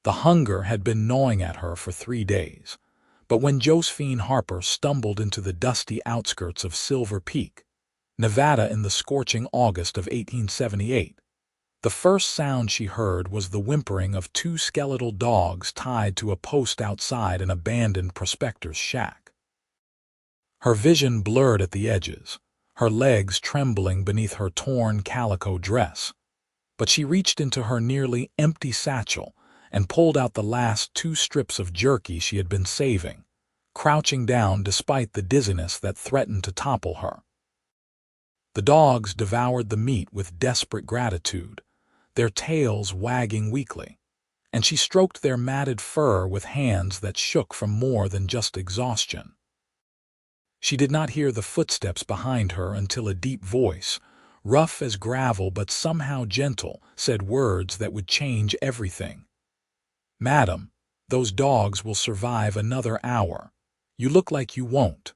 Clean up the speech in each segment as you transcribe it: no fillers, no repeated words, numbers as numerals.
The hunger had been gnawing at her for 3 days. But when Josephine Harper stumbled into the dusty outskirts of Silver Peak, Nevada in the scorching August of 1878, the first sound she heard was the whimpering of 2 skeletal dogs tied to a post outside an abandoned prospector's shack. Her vision blurred at the edges, her legs trembling beneath her torn calico dress. But she reached into her nearly empty satchel and pulled out the last 2 strips of jerky she had been saving, crouching down despite the dizziness that threatened to topple her. The dogs devoured the meat with desperate gratitude, their tails wagging weakly, and she stroked their matted fur with hands that shook from more than just exhaustion. She did not hear the footsteps behind her until a deep voice, rough as gravel but somehow gentle, said words that would change everything. "Madam, those dogs will survive another hour. You look like you won't."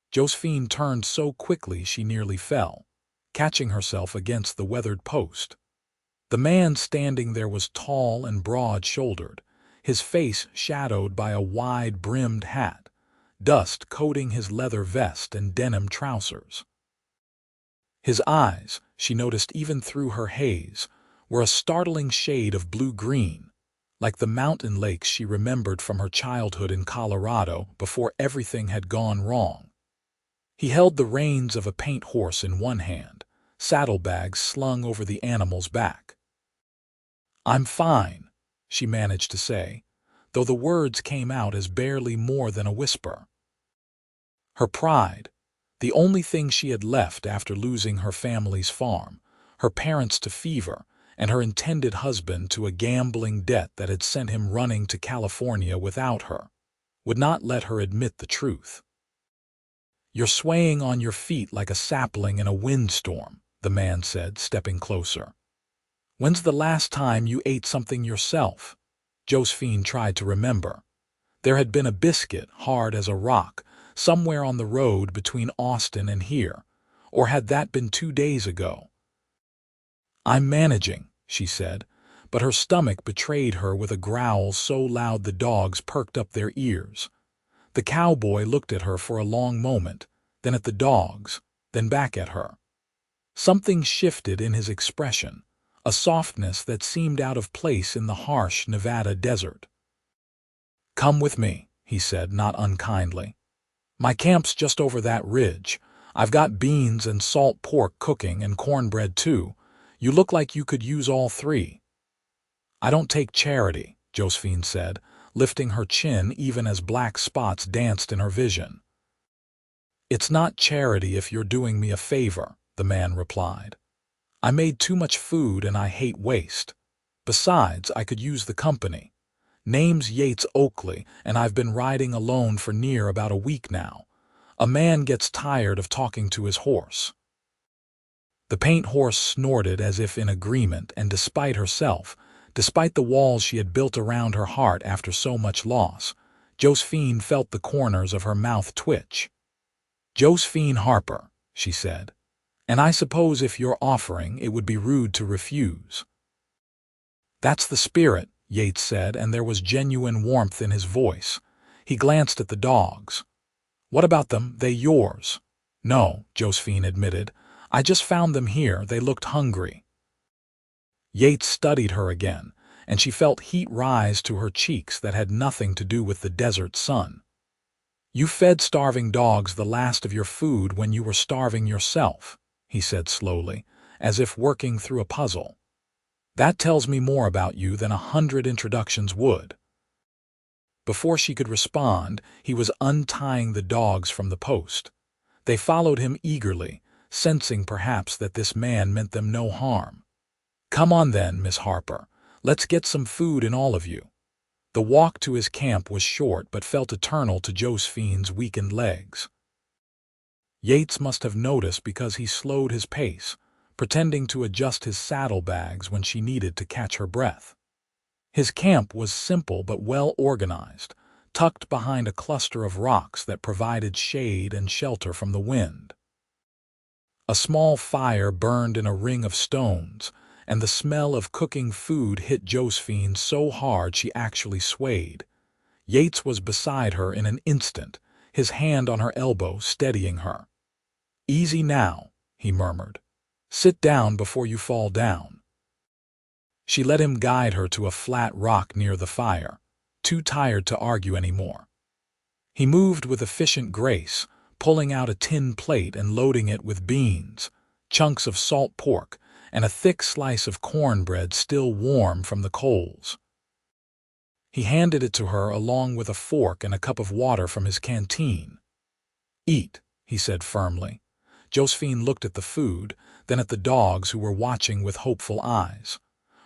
Josephine turned so quickly she nearly fell, catching herself against the weathered post. The man standing there was tall and broad-shouldered, his face shadowed by a wide-brimmed hat, dust coating his leather vest and denim trousers. His eyes, she noticed even through her haze, were a startling shade of blue-green, like the mountain lakes she remembered from her childhood in Colorado before everything had gone wrong. He held the reins of a paint horse in one hand, saddlebags slung over the animal's back. "I'm fine," she managed to say, though the words came out as barely more than a whisper. Her pride, the only thing she had left after losing her family's farm, her parents to fever, and her intended husband to a gambling debt that had sent him running to California without her, would not let her admit the truth. "You're swaying on your feet like a sapling in a windstorm," the man said, stepping closer. "When's the last time you ate something yourself?" Josephine tried to remember. There had been a biscuit, hard as a rock, somewhere on the road between Austin and here, or had that been 2 days ago? "I'm managing," she said, but her stomach betrayed her with a growl so loud the dogs perked up their ears. The cowboy looked at her for a long moment, then at the dogs, then back at her. Something shifted in his expression, a softness that seemed out of place in the harsh Nevada desert. "Come with me," he said, not unkindly. "My camp's just over that ridge. I've got beans and salt pork cooking and cornbread too. You look like you could use all 3. "I don't take charity," Josephine said, lifting her chin even as black spots danced in her vision. "It's not charity if you're doing me a favor," the man replied. "I made too much food and I hate waste. Besides, I could use the company. Name's Yates Oakley, and I've been riding alone for near about a week now. A man gets tired of talking to his horse." The paint horse snorted as if in agreement, and despite herself, despite the walls she had built around her heart after so much loss, Josephine felt the corners of her mouth twitch. "Josephine Harper," she said, "and I suppose if you're offering, it would be rude to refuse." "That's the spirit," Yates said, and there was genuine warmth in his voice. He glanced at the dogs. "What about them? They yours?" "No," Josephine admitted. "I just found them here. They looked hungry." Yates studied her again, and she felt heat rise to her cheeks that had nothing to do with the desert sun. "You fed starving dogs the last of your food when you were starving yourself," he said slowly, as if working through a puzzle. "That tells me more about you than 100 introductions would." Before she could respond, he was untying the dogs from the post. They followed him eagerly, sensing perhaps that this man meant them no harm. "Come on then, Miss Harper. Let's get some food in all of you." The walk to his camp was short but felt eternal to Josephine's weakened legs. Yates must have noticed because he slowed his pace, pretending to adjust his saddlebags when she needed to catch her breath. His camp was simple but well organized, tucked behind a cluster of rocks that provided shade and shelter from the wind. A small fire burned in a ring of stones, and the smell of cooking food hit Josephine so hard she actually swayed. Yates was beside her in an instant, his hand on her elbow steadying her. "Easy now," he murmured. "Sit down before you fall down." She let him guide her to a flat rock near the fire, too tired to argue anymore. He moved with efficient grace, pulling out a tin plate and loading it with beans, chunks of salt pork, and a thick slice of cornbread still warm from the coals. He handed it to her along with a fork and a cup of water from his canteen. "Eat," he said firmly. Josephine looked at the food, then at the dogs who were watching with hopeful eyes.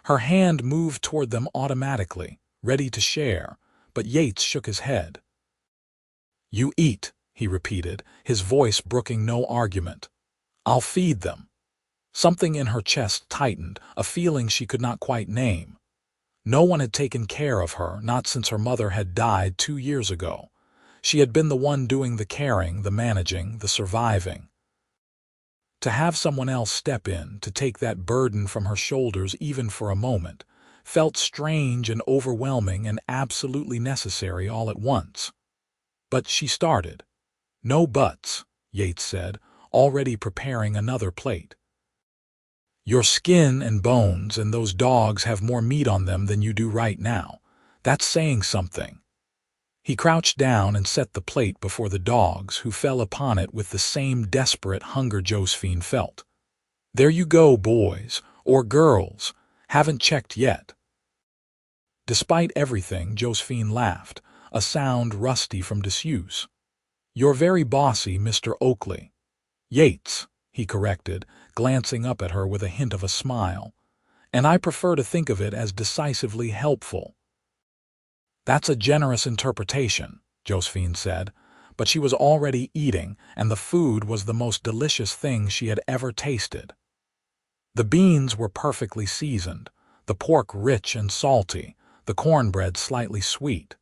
Her hand moved toward them automatically, ready to share, but Yates shook his head. "You eat," he repeated, his voice brooking no argument. "I'll feed them." Something in her chest tightened, a feeling she could not quite name. No one had taken care of her, not since her mother had died 2 years ago. She had been the one doing the caring, the managing, the surviving. To have someone else step in, to take that burden from her shoulders even for a moment, felt strange and overwhelming and absolutely necessary all at once. But she started. "No buts," Yates said, already preparing another plate. "Your skin and bones and those dogs have more meat on them than you do right now. That's saying something." He crouched down and set the plate before the dogs, who fell upon it with the same desperate hunger Josephine felt. "There you go, boys, or girls. Haven't checked yet." Despite everything, Josephine laughed, a sound rusty from disuse. "You're very bossy, Mr. Oakley." "Yates," he corrected, glancing up at her with a hint of a smile. "And I prefer to think of it as decisively helpful." "That's a generous interpretation," Josephine said, but she was already eating, and the food was the most delicious thing she had ever tasted. The beans were perfectly seasoned, the pork rich and salty, the cornbread slightly sweet.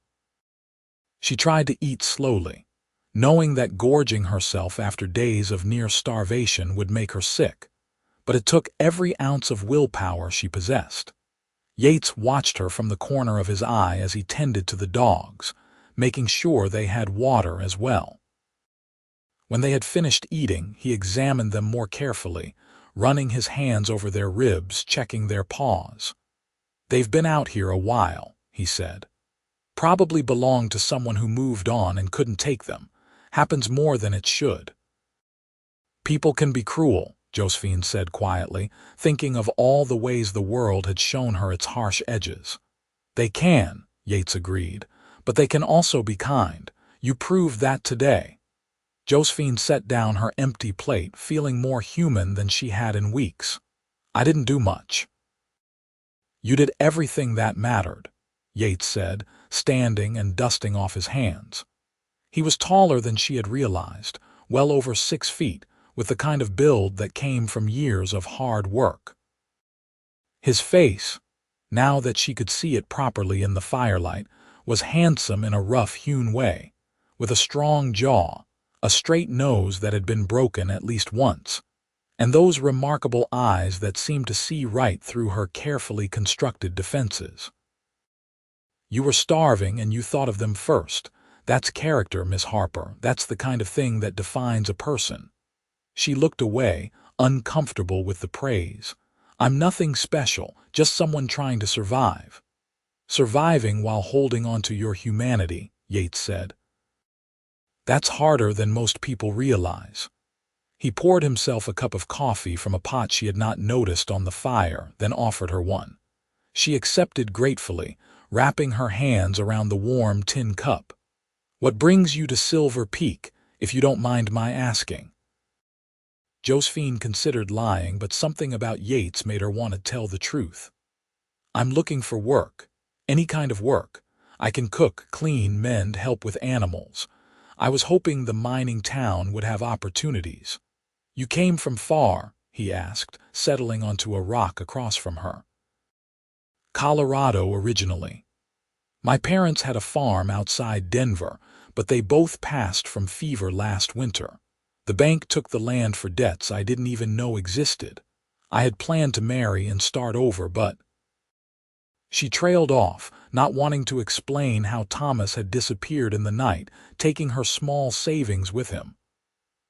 She tried to eat slowly, knowing that gorging herself after days of near starvation would make her sick, but it took every ounce of willpower she possessed. Yates watched her from the corner of his eye as he tended to the dogs, making sure they had water as well. When they had finished eating, he examined them more carefully, running his hands over their ribs, checking their paws. "They've been out here a while," he said. "Probably belonged to someone who moved on and couldn't take them. Happens more than it should." "People can be cruel," Josephine said quietly, thinking of all the ways the world had shown her its harsh edges. "They can," Yates agreed, "but they can also be kind. You proved that today." Josephine set down her empty plate, feeling more human than she had in weeks. "I didn't do much." "You did everything that mattered," Yates said, standing and dusting off his hands. He was taller than she had realized, well over 6 feet, with the kind of build that came from years of hard work. His face, now that she could see it properly in the firelight, was handsome in a rough-hewn way, with a strong jaw, a straight nose that had been broken at least once, and those remarkable eyes that seemed to see right through her carefully constructed defenses. "You were starving and you thought of them first. That's character, Miss Harper. That's the kind of thing that defines a person." She looked away, uncomfortable with the praise. "I'm nothing special, just someone trying to survive." "Surviving while holding on to your humanity," Yates said. "That's harder than most people realize." He poured himself a cup of coffee from a pot she had not noticed on the fire, then offered her one. She accepted gratefully, wrapping her hands around the warm tin cup. "What brings you to Silver Peak, if you don't mind my asking?" Josephine considered lying, but something about Yates made her want to tell the truth. "I'm looking for work. Any kind of work. I can cook, clean, mend, help with animals. I was hoping the mining town would have opportunities." "You came from far?" he asked, settling onto a rock across from her. "Colorado originally. My parents had a farm outside Denver, but they both passed from fever last winter. The bank took the land for debts I didn't even know existed. I had planned to marry and start over, but—" She trailed off, not wanting to explain how Thomas had disappeared in the night, taking her small savings with him.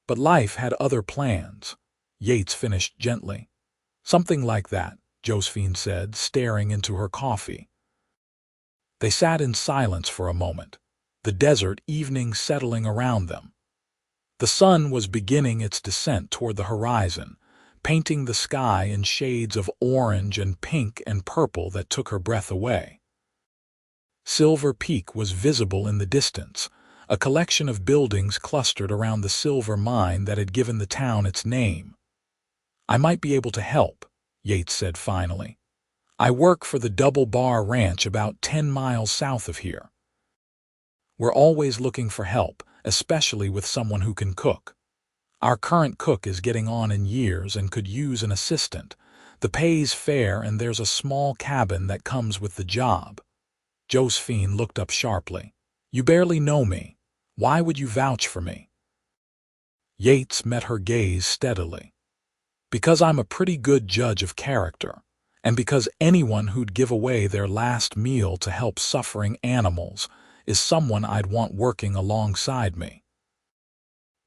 But life had other plans, Yates finished gently. Something like that, Josephine said, staring into her coffee. They sat in silence for a moment, the desert evening settling around them. The sun was beginning its descent toward the horizon, painting the sky in shades of orange and pink and purple that took her breath away. Silver Peak was visible in the distance, a collection of buildings clustered around the silver mine that had given the town its name. "I might be able to help," Yates said finally. "I work for the Double Bar Ranch about 10 miles south of here. We're always looking for help, especially with someone who can cook. Our current cook is getting on in years and could use an assistant. The pay's fair and there's a small cabin that comes with the job." Josephine looked up sharply. "You barely know me. Why would you vouch for me?" Yates met her gaze steadily. "Because I'm a pretty good judge of character, and because anyone who'd give away their last meal to help suffering animals is someone I'd want working alongside me.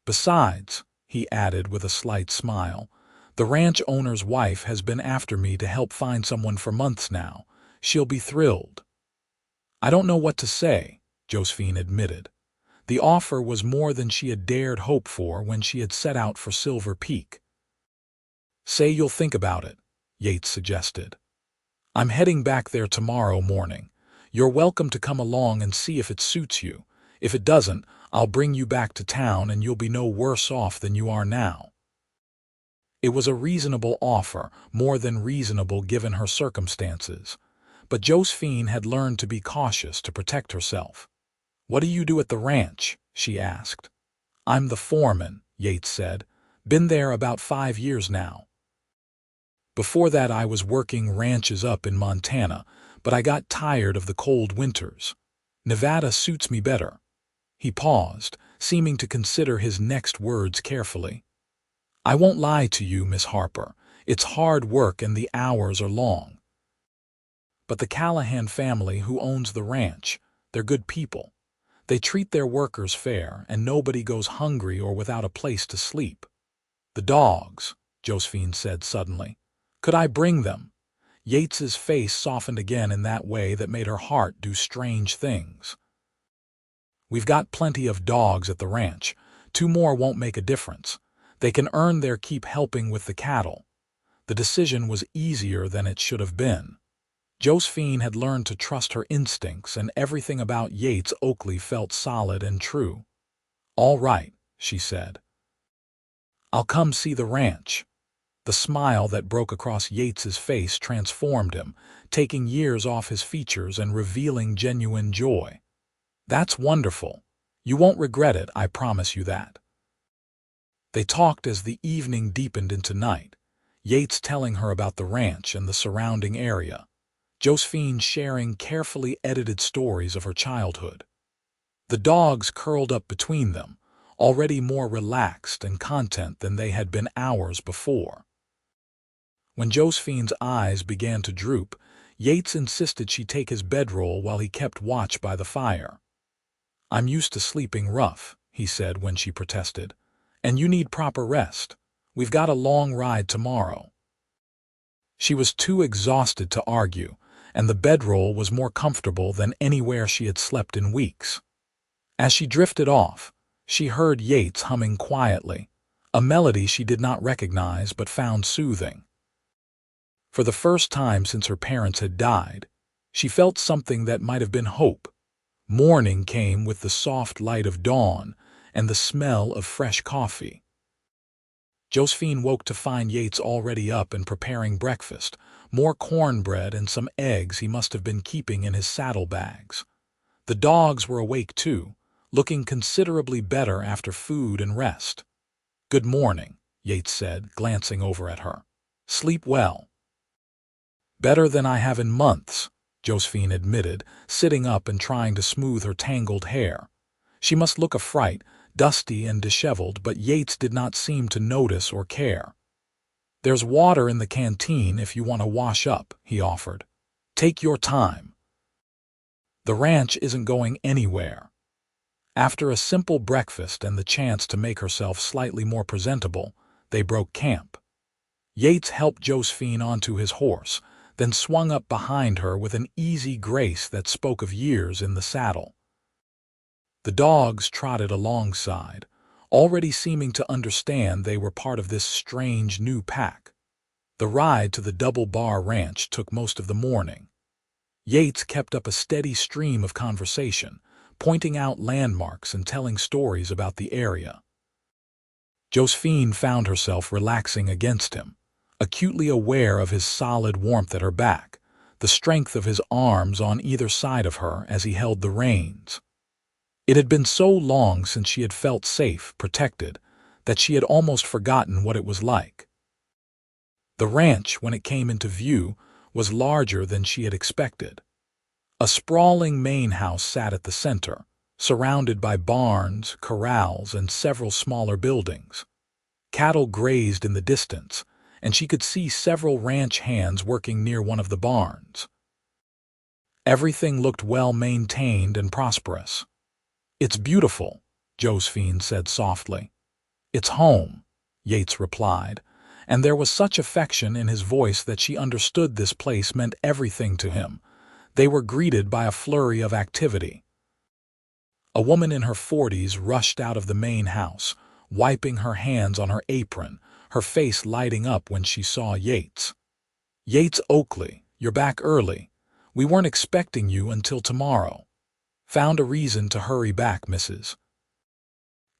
Besides," he added with a slight smile, "the ranch owner's wife has been after me to help find someone for months now. She'll be thrilled." "I don't know what to say," Josephine admitted. The offer was more than she had dared hope for when she had set out for Silver Peak. "Say you'll think about it," Yates suggested. "I'm heading back there tomorrow morning. You're welcome to come along and see if it suits you. If it doesn't, I'll bring you back to town and you'll be no worse off than you are now." It was a reasonable offer, more than reasonable given her circumstances. But Josephine had learned to be cautious to protect herself. "What do you do at the ranch?" she asked. "I'm the foreman," Yates said. "Been there about 5 years now. Before that I was working ranches up in Montana, but I got tired of the cold winters. Nevada suits me better." He paused, seeming to consider his next words carefully. "I won't lie to you, Miss Harper. It's hard work and the hours are long. But the Callahan family who owns the ranch, they're good people. They treat their workers fair, and nobody goes hungry or without a place to sleep." "The dogs," Josephine said suddenly. "Could I bring them?" Yates's face softened again in that way that made her heart do strange things. "We've got plenty of dogs at the ranch. 2 more won't make a difference. They can earn their keep helping with the cattle." The decision was easier than it should have been. Josephine had learned to trust her instincts, and everything about Yates Oakley felt solid and true. "All right," she said. "I'll come see the ranch." The smile that broke across Yates's face transformed him, taking years off his features and revealing genuine joy. "That's wonderful. You won't regret it, I promise you that." They talked as the evening deepened into night, Yates telling her about the ranch and the surrounding area, Josephine sharing carefully edited stories of her childhood. The dogs curled up between them, already more relaxed and content than they had been hours before. When Josephine's eyes began to droop, Yates insisted she take his bedroll while he kept watch by the fire. "I'm used to sleeping rough," he said when she protested, "and you need proper rest. We've got a long ride tomorrow." She was too exhausted to argue, and the bedroll was more comfortable than anywhere she had slept in weeks. As she drifted off, she heard Yates humming quietly, a melody she did not recognize but found soothing. For the first time since her parents had died, she felt something that might have been hope. Morning came with the soft light of dawn and the smell of fresh coffee. Josephine woke to find Yates already up and preparing breakfast, more cornbread and some eggs he must have been keeping in his saddlebags. The dogs were awake too, looking considerably better after food and rest. "Good morning," Yates said, glancing over at her. "Sleep well." "Better than I have in months," Josephine admitted, sitting up and trying to smooth her tangled hair. She must look a fright, dusty and disheveled, but Yates did not seem to notice or care. "There's water in the canteen if you want to wash up," he offered. "Take your time. The ranch isn't going anywhere." After a simple breakfast and the chance to make herself slightly more presentable, they broke camp. Yates helped Josephine onto his horse, then swung up behind her with an easy grace that spoke of years in the saddle. The dogs trotted alongside, already seeming to understand they were part of this strange new pack. The ride to the Double Bar Ranch took most of the morning. Yates kept up a steady stream of conversation, pointing out landmarks and telling stories about the area. Josephine found herself relaxing against him, acutely aware of his solid warmth at her back, the strength of his arms on either side of her as he held the reins. It had been so long since she had felt safe, protected, that she had almost forgotten what it was like. The ranch, when it came into view, was larger than she had expected. A sprawling main house sat at the center, surrounded by barns, corrals, and several smaller buildings. Cattle grazed in the distance, and she could see several ranch hands working near one of the barns. Everything looked well maintained and prosperous. "It's beautiful," Josephine said softly. "It's home," Yates replied, and there was such affection in his voice that she understood this place meant everything to him. They were greeted by a flurry of activity. A woman in her 40s rushed out of the main house, wiping her hands on her apron, her face lighting up when she saw Yates. "Yates Oakley, you're back early. We weren't expecting you until tomorrow." "Found a reason to hurry back, Mrs.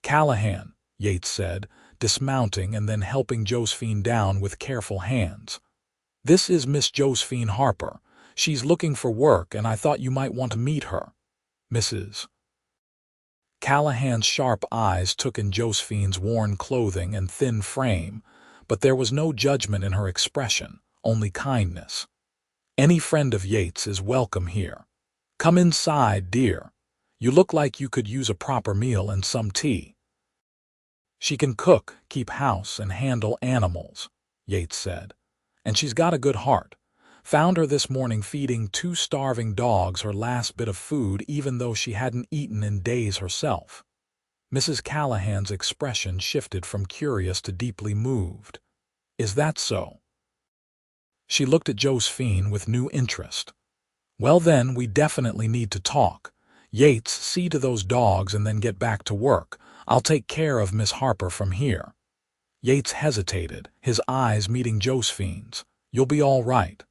Callahan," Yates said, dismounting and then helping Josephine down with careful hands. "This is Miss Josephine Harper. She's looking for work, and I thought you might want to meet her." Mrs. Callahan's sharp eyes took in Josephine's worn clothing and thin frame, but there was no judgment in her expression, only kindness. "Any friend of Yates is welcome here. Come inside, dear. You look like you could use a proper meal and some tea." "She can cook, keep house, and handle animals," Yates said. "And she's got a good heart. Found her this morning feeding 2 starving dogs her last bit of food even though she hadn't eaten in days herself." Mrs. Callahan's expression shifted from curious to deeply moved. "Is that so?" She looked at Josephine with new interest. "Well then, we definitely need to talk. Yates, see to those dogs and then get back to work. I'll take care of Miss Harper from here." Yates hesitated, his eyes meeting Josephine's. "You'll be all right."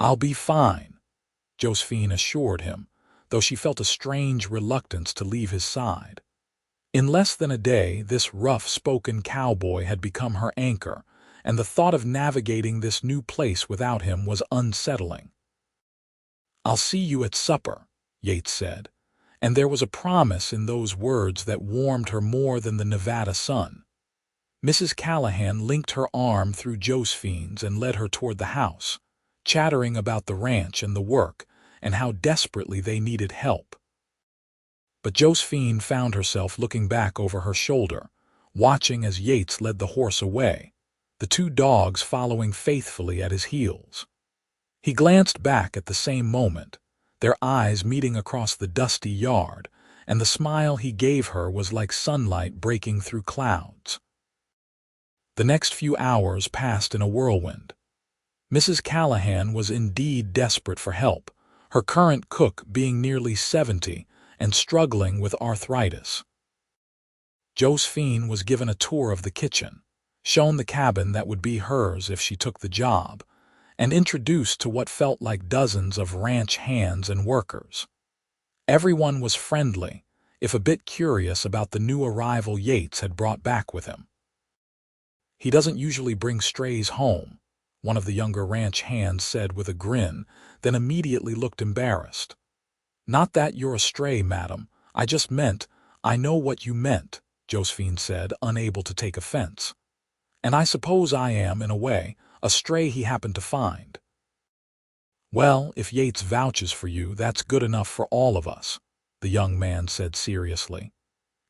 "I'll be fine," Josephine assured him, though she felt a strange reluctance to leave his side. In less than a day, this rough-spoken cowboy had become her anchor, and the thought of navigating this new place without him was unsettling. "I'll see you at supper," Yates said, and there was a promise in those words that warmed her more than the Nevada sun. Mrs. Callahan linked her arm through Josephine's and led her toward the house, chattering about the ranch and the work and how desperately they needed help. But Josephine found herself looking back over her shoulder, watching as Yates led the horse away, the 2 dogs following faithfully at his heels. He glanced back at the same moment, their eyes meeting across the dusty yard, and the smile he gave her was like sunlight breaking through clouds. The next few hours passed in a whirlwind. Mrs. Callahan was indeed desperate for help, her current cook being nearly 70 and struggling with arthritis. Josephine was given a tour of the kitchen, shown the cabin that would be hers if she took the job, and introduced to what felt like dozens of ranch hands and workers. Everyone was friendly, if a bit curious about the new arrival Yates had brought back with him. "He doesn't usually bring strays home," one of the younger ranch hands said with a grin, then immediately looked embarrassed. "Not that you're a stray, madam. I just meant, I know what you meant," Josephine said, unable to take offense. "And I suppose I am, in a way, a stray he happened to find." "Well, if Yates vouches for you, that's good enough for all of us," the young man said seriously.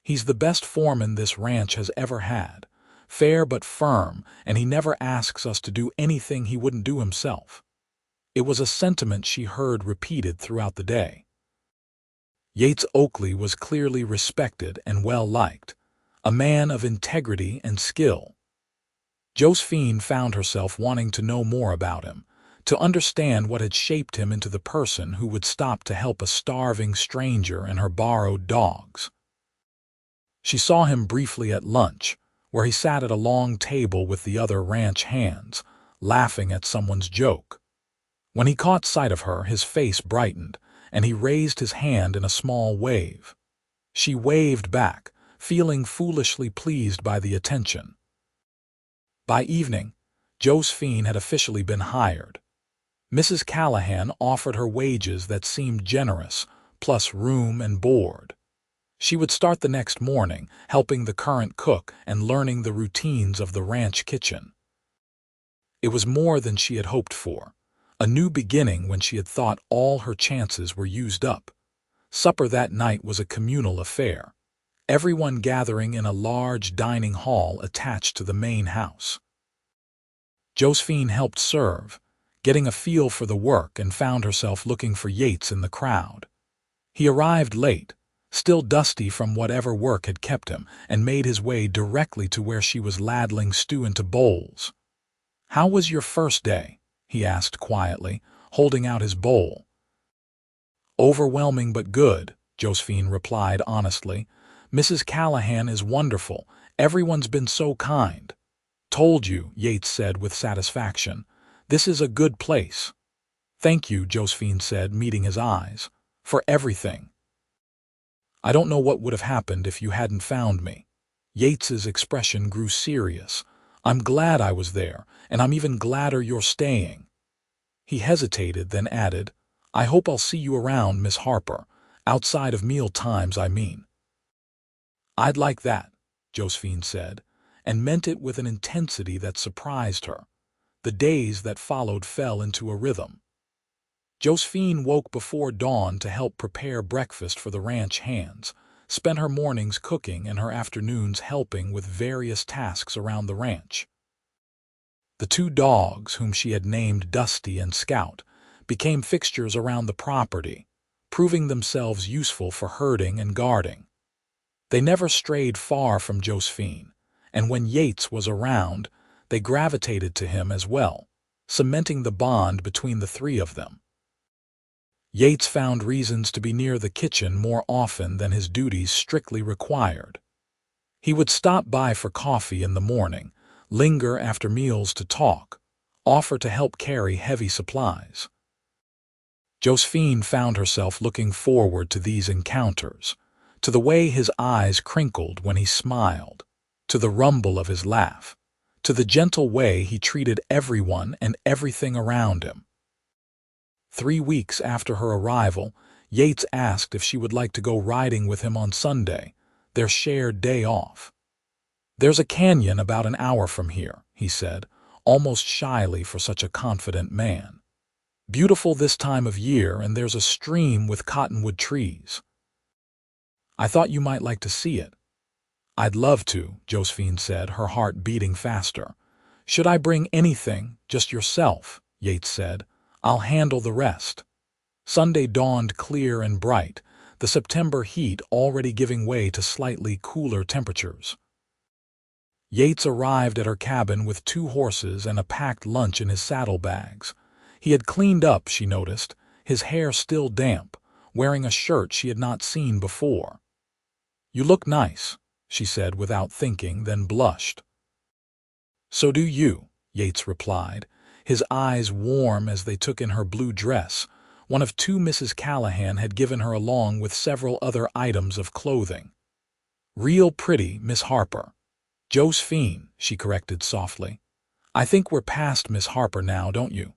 "He's the best foreman this ranch has ever had. fair but firm, and he never asks us to do anything he wouldn't do himself. It was a sentiment she heard repeated throughout the day. Yates Oakley was clearly respected and well-liked, a man of integrity and skill. Josephine found herself wanting to know more about him, to understand what had shaped him into the person who would stop to help a starving stranger and her borrowed dogs. She saw him briefly at lunch, where he sat at a long table with the other ranch hands, laughing at someone's joke. When he caught sight of her, his face brightened, and he raised his hand in a small wave. She waved back, feeling foolishly pleased by the attention. By evening, Josephine had officially been hired. Mrs. Callahan offered her wages that seemed generous, plus room and board. She would start the next morning, helping the current cook and learning the routines of the ranch kitchen. It was more than she had hoped for, a new beginning when she had thought all her chances were used up. Supper that night was a communal affair, everyone gathering in a large dining hall attached to the main house. Josephine helped serve, getting a feel for the work, and found herself looking for Yates in the crowd. He arrived late, still dusty from whatever work had kept him, and made his way directly to where she was ladling stew into bowls. "How was your first day?" he asked quietly, holding out his bowl. "Overwhelming but good," Josephine replied honestly. "Mrs. Callahan is wonderful. Everyone's been so kind." "Told you," Yates said with satisfaction. "This is a good place." "Thank you," Josephine said, meeting his eyes, "for everything. I don't know what would have happened if you hadn't found me." Yates's expression grew serious. "I'm glad I was there, and I'm even gladder you're staying." He hesitated, then added, "I hope I'll see you around, Miss Harper. Outside of meal times, I mean." "I'd like that," Josephine said, and meant it with an intensity that surprised her. The days that followed fell into a rhythm. Josephine woke before dawn to help prepare breakfast for the ranch hands, spent her mornings cooking and her afternoons helping with various tasks around the ranch. The two dogs, whom she had named Dusty and Scout, became fixtures around the property, proving themselves useful for herding and guarding. They never strayed far from Josephine, and when Yates was around, they gravitated to him as well, cementing the bond between the three of them. Yates found reasons to be near the kitchen more often than his duties strictly required. He would stop by for coffee in the morning, linger after meals to talk, offer to help carry heavy supplies. Josephine found herself looking forward to these encounters, to the way his eyes crinkled when he smiled, to the rumble of his laugh, to the gentle way he treated everyone and everything around him. 3 weeks after her arrival, Yates asked if she would like to go riding with him on Sunday, their shared day off. "There's a canyon about an hour from here," he said, almost shyly for such a confident man. "Beautiful this time of year, and there's a stream with cottonwood trees. I thought you might like to see it." "I'd love to," Josephine said, her heart beating faster. "Should I bring anything, just yourself?" Yates said. "I'll handle the rest." Sunday dawned clear and bright, the September heat already giving way to slightly cooler temperatures. Yates arrived at her cabin with 2 horses and a packed lunch in his saddlebags. He had cleaned up, she noticed, his hair still damp, wearing a shirt she had not seen before. "You look nice," she said without thinking, then blushed. "So do you," Yates replied, his eyes warm as they took in her blue dress, one of 2 Mrs. Callahan had given her along with several other items of clothing. "Real pretty, Miss Harper." "Josephine," she corrected softly. "I think we're past Miss Harper now, don't you?"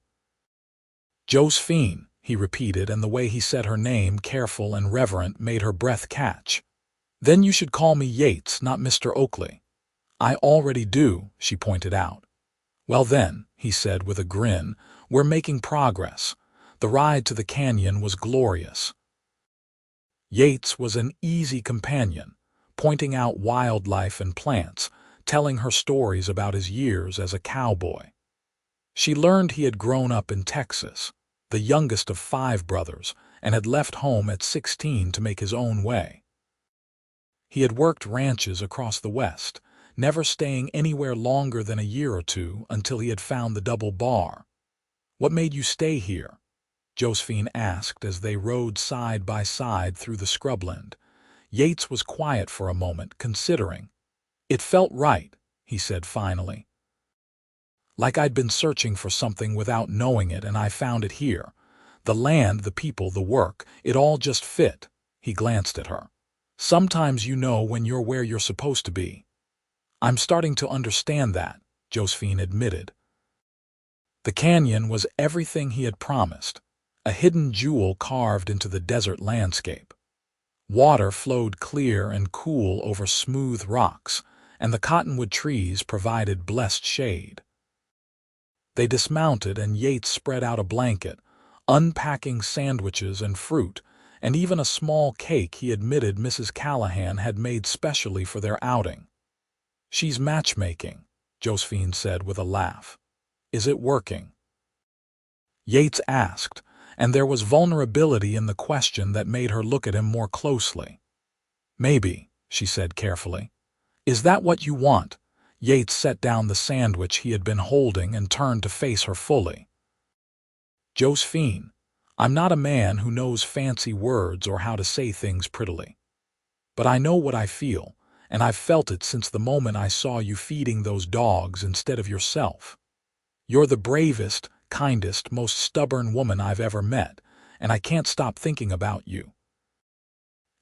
"Josephine," he repeated, and the way he said her name, careful and reverent, made her breath catch. "Then you should call me Yates, not Mr. Oakley." "I already do," she pointed out. "Well then," he said with a grin, "we're making progress." The ride to the canyon was glorious. Yates was an easy companion, pointing out wildlife and plants, telling her stories about his years as a cowboy. She learned he had grown up in Texas, the youngest of 5 brothers, and had left home at 16 to make his own way. He had worked ranches across the West, never staying anywhere longer than a year or two until he had found the double bar. "What made you stay here?" Josephine asked as they rode side by side through the scrubland. Yates was quiet for a moment, considering. "It felt right," he said finally. "Like I'd been searching for something without knowing it, and I found it here. The land, the people, the work, it all just fit." He glanced at her. "Sometimes you know when you're where you're supposed to be." "I'm starting to understand that," Josephine admitted. The canyon was everything he had promised, a hidden jewel carved into the desert landscape. Water flowed clear and cool over smooth rocks, and the cottonwood trees provided blessed shade. They dismounted, and Yates spread out a blanket, unpacking sandwiches and fruit, and even a small cake he admitted Mrs. Callahan had made specially for their outing. "She's matchmaking," Josephine said with a laugh. "Is it working?" Yates asked, and there was vulnerability in the question that made her look at him more closely. "Maybe," she said carefully. "Is that what you want?" Yates set down the sandwich he had been holding and turned to face her fully. "Josephine, I'm not a man who knows fancy words or how to say things prettily. But I know what I feel, and I've felt it since the moment I saw you feeding those dogs instead of yourself. You're the bravest, kindest, most stubborn woman I've ever met, and I can't stop thinking about you.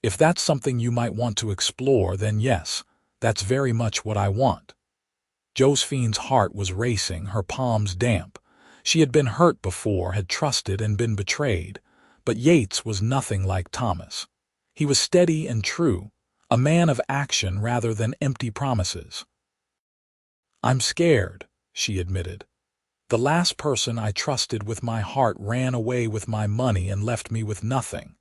If that's something you might want to explore, then yes, that's very much what I want." Josephine's heart was racing, her palms damp. She had been hurt before, had trusted and been betrayed, but Yates was nothing like Thomas. He was steady and true, a man of action rather than empty promises. "I'm scared," she admitted. "The last person I trusted with my heart ran away with my money and left me with nothing."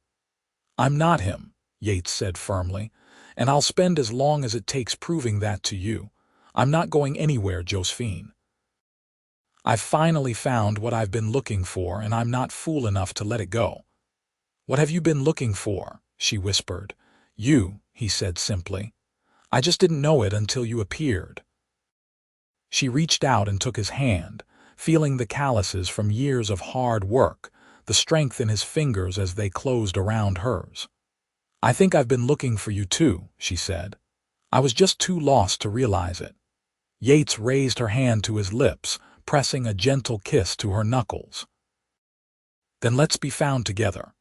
"I'm not him," Yates said firmly, "and I'll spend as long as it takes proving that to you. I'm not going anywhere, Josephine. I've finally found what I've been looking for, and I'm not fool enough to let it go." "What have you been looking for?" she whispered. "You," he said simply. "I just didn't know it until you appeared." She reached out and took his hand, feeling the calluses from years of hard work, the strength in his fingers as they closed around hers. "I think I've been looking for you too," she said. "I was just too lost to realize it." Yates raised her hand to his lips, pressing a gentle kiss to her knuckles. "Then let's be found together."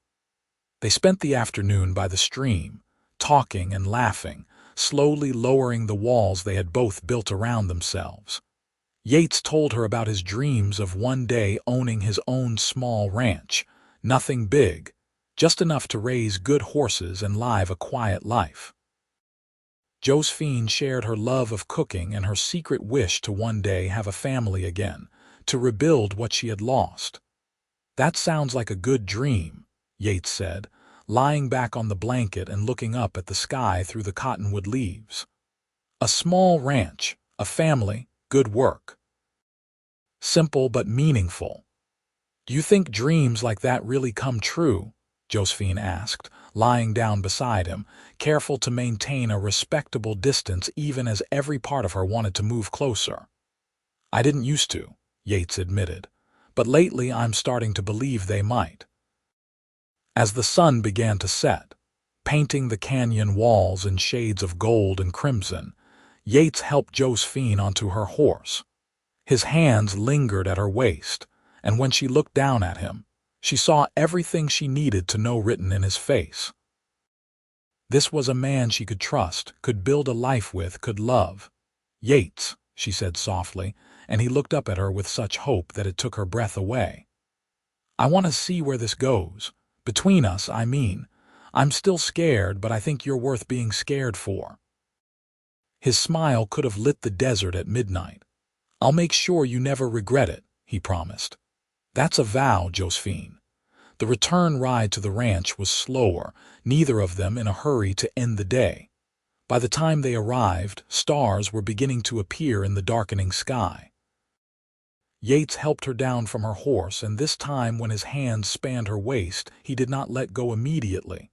They spent the afternoon by the stream, talking and laughing, slowly lowering the walls they had both built around themselves. Yates told her about his dreams of one day owning his own small ranch, nothing big, just enough to raise good horses and live a quiet life. Josephine shared her love of cooking and her secret wish to one day have a family again, to rebuild what she had lost. "That sounds like a good dream," Yates said, lying back on the blanket and looking up at the sky through the cottonwood leaves. "A small ranch, a family, good work. Simple but meaningful." "Do you think dreams like that really come true?" Josephine asked, lying down beside him, careful to maintain a respectable distance even as every part of her wanted to move closer. "I didn't used to," Yates admitted, "but lately I'm starting to believe they might." As the sun began to set, painting the canyon walls in shades of gold and crimson, Yates helped Josephine onto her horse. His hands lingered at her waist, and when she looked down at him, she saw everything she needed to know written in his face. This was a man she could trust, could build a life with, could love. "Yates," she said softly, and he looked up at her with such hope that it took her breath away. "I want to see where this goes. Between us, I mean. I'm still scared, but I think you're worth being scared for." His smile could have lit the desert at midnight. "I'll make sure you never regret it," he promised. "That's a vow, Josephine." The return ride to the ranch was slower, neither of them in a hurry to end the day. By the time they arrived, stars were beginning to appear in the darkening sky. Yates helped her down from her horse, and this time when his hands spanned her waist, he did not let go immediately.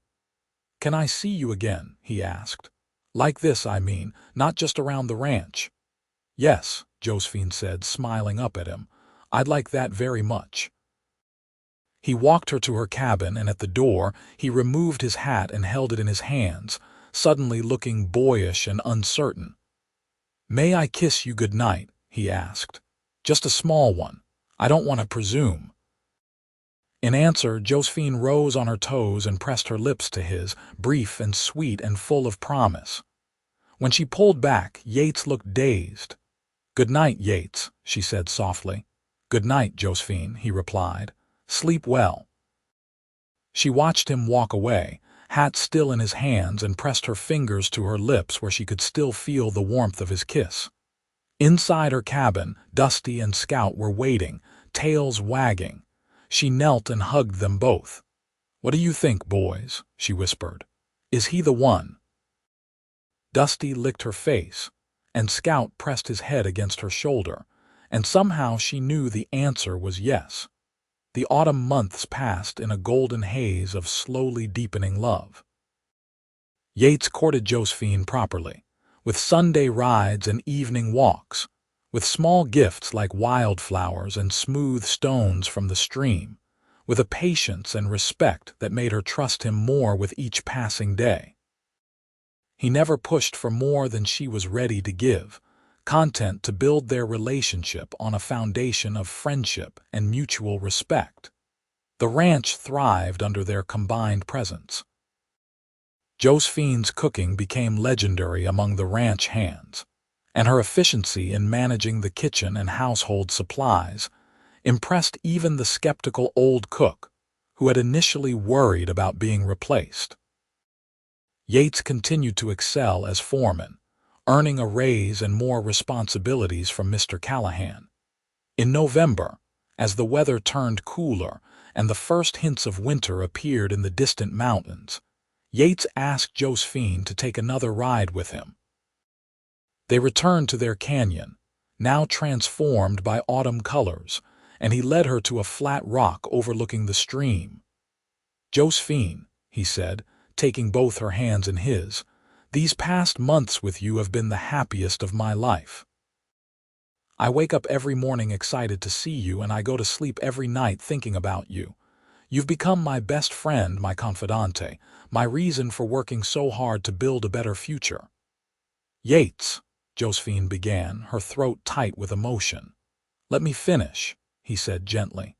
"Can I see you again?" he asked. "Like this, I mean, not just around the ranch." "Yes," Josephine said, smiling up at him. "I'd like that very much." He walked her to her cabin, and at the door, he removed his hat and held it in his hands, suddenly looking boyish and uncertain. "May I kiss you good night?" he asked. "Just a small one. I don't want to presume." In answer, Josephine rose on her toes and pressed her lips to his, brief and sweet and full of promise. When she pulled back, Yates looked dazed. "Good night, Yates," she said softly. "Good night, Josephine," he replied. "Sleep well." She watched him walk away, hat still in his hands, and pressed her fingers to her lips where she could still feel the warmth of his kiss. Inside her cabin, Dusty and Scout were waiting, tails wagging. She knelt and hugged them both. "What do you think, boys?" she whispered. "Is he the one?" Dusty licked her face, and Scout pressed his head against her shoulder, and somehow she knew the answer was yes. The autumn months passed in a golden haze of slowly deepening love. Yates courted Josephine properly, with Sunday rides and evening walks, with small gifts like wildflowers and smooth stones from the stream, with a patience and respect that made her trust him more with each passing day. He never pushed for more than she was ready to give, content to build their relationship on a foundation of friendship and mutual respect. The ranch thrived under their combined presence. Josephine's cooking became legendary among the ranch hands, and her efficiency in managing the kitchen and household supplies impressed even the skeptical old cook, who had initially worried about being replaced. Yates continued to excel as foreman, earning a raise and more responsibilities from Mr. Callahan. In November, as the weather turned cooler and the first hints of winter appeared in the distant mountains, Yates asked Josephine to take another ride with him. They returned to their canyon, now transformed by autumn colors, and he led her to a flat rock overlooking the stream. "Josephine," he said, taking both her hands in his, "these past months with you have been the happiest of my life. I wake up every morning excited to see you, and I go to sleep every night thinking about you. You've become my best friend, my confidante, my reason for working so hard to build a better future." "Yates," Josephine began, her throat tight with emotion. "Let me finish," he said gently.